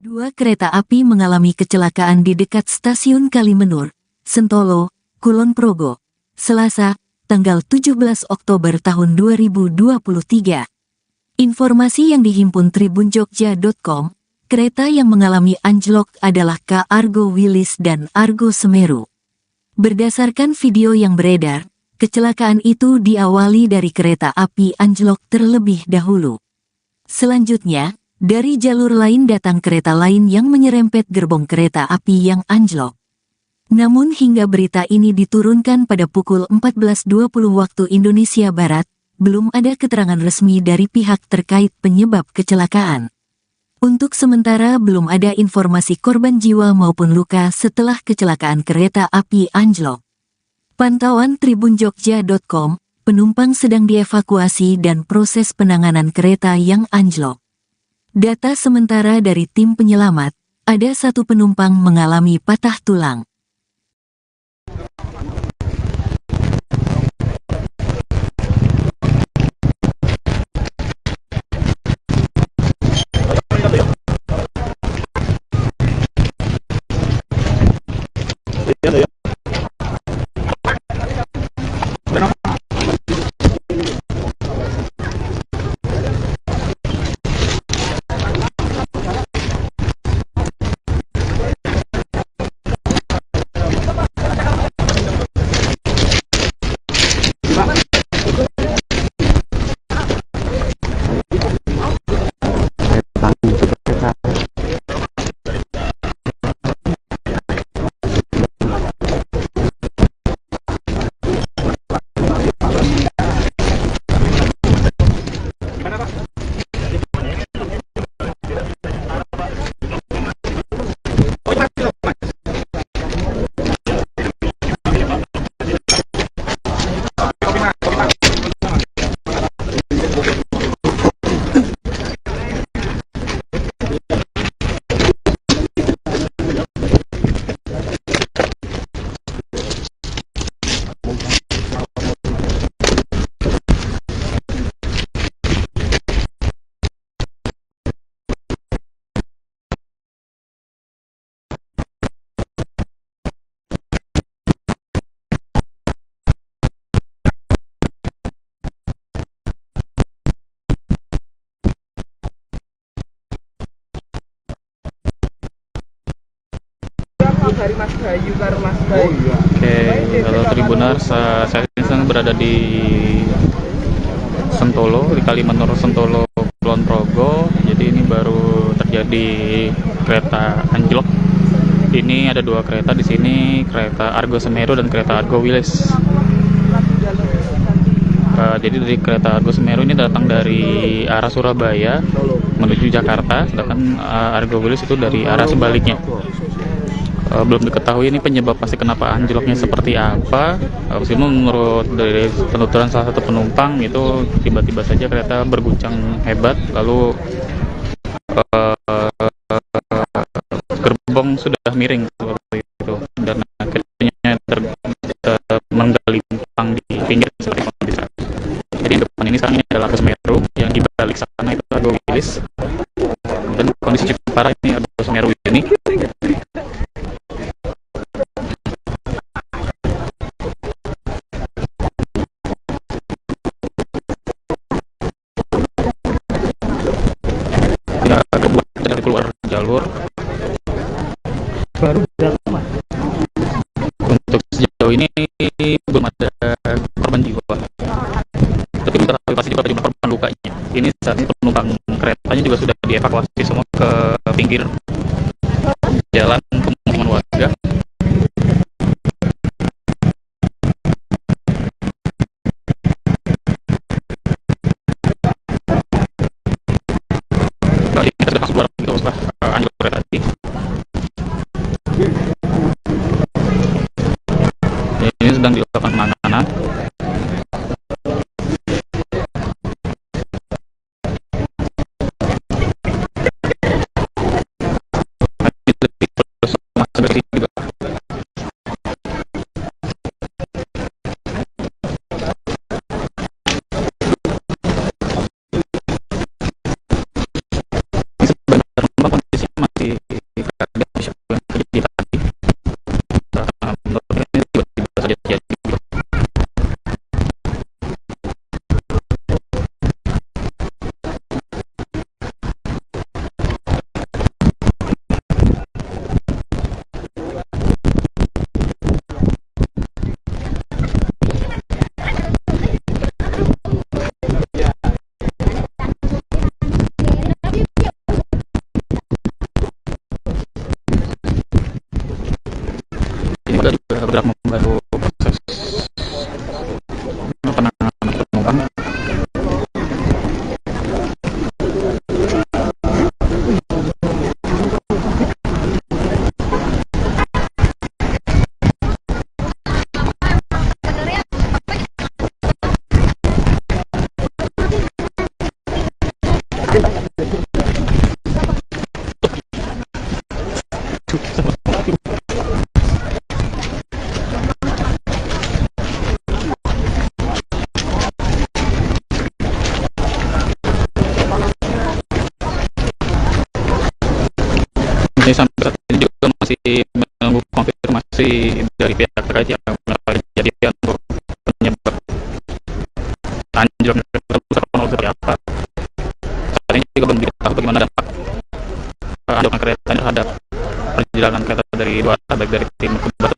Dua kereta api mengalami kecelakaan di dekat stasiun Kalimenur, Sentolo, Kulon Progo, Selasa, tanggal 17 Oktober tahun 2023. Informasi yang dihimpun tribunjogja.com, kereta yang mengalami anjlok adalah K Argo Wilis dan Argo Semeru. Berdasarkan video yang beredar, kecelakaan itu diawali dari kereta api anjlok terlebih dahulu. Selanjutnya, dari jalur lain datang kereta lain yang menyerempet gerbong kereta api yang anjlok. Namun hingga berita ini diturunkan pada pukul 14.20 waktu Indonesia Barat, belum ada keterangan resmi dari pihak terkait penyebab kecelakaan. Untuk sementara belum ada informasi korban jiwa maupun luka setelah kecelakaan kereta api anjlok. Pantauan tribunjogja.com, penumpang sedang dievakuasi dan proses penanganan kereta yang anjlok. Data sementara dari tim penyelamat, ada satu penumpang mengalami patah tulang. Dari Mas Bayu karo Mas Bayu. Oke, halo Tribuners, saya sedang berada di Sentolo, di Kalimenur Sentolo, Kulon Progo. Jadi ini baru terjadi kereta anjlok. Ini ada dua kereta di sini, kereta Argo Semeru dan kereta Argo Wilis. Jadi dari kereta Argo Semeru ini datang dari arah Surabaya menuju Jakarta, sedangkan Argo Wilis itu dari arah sebaliknya. Belum diketahui ini penyebab pasti kenapa anjloknya seperti apa. Meskipun menurut dari penuturan salah satu penumpang itu tiba-tiba saja kereta berguncang hebat, lalu gerbong sudah miring seperti itu dan akhirnya menggelintang di pinggir seperti itu bisa. Jadi depan ini sekarang ini adalah Argo Semeru, yang di balik sana itu Argo Wilis. Dan kondisi cukup parah ini Argo Semeru ini. Keluar jalur Baru datang. untuk sejauh ini belum ada korban jiwa, tapi pasti juga ada jumlah korban lukanya. Ini saat ini penumpang keretanya juga sudah dievakuasi semua ke pinggir jalan pemukiman warga. Kali ini kita sudah masuk dalam gitu setelah anjlok kereta tadi. Ini sedang dilakukan penanganan. Kondisinya masih bergerak membantu proses penanganan penumpang. Ini sampai saat ini juga masih menunggu konfirmasi dari pihak terkait yang mengetahui kejadian untuk penyebab anjloknya kereta Bus seperti apa. Saat ini juga belum diketahui bagaimana dampak anjloknya kereta terhadap perjalanan kereta dari dua arah, baik dari timur ke barat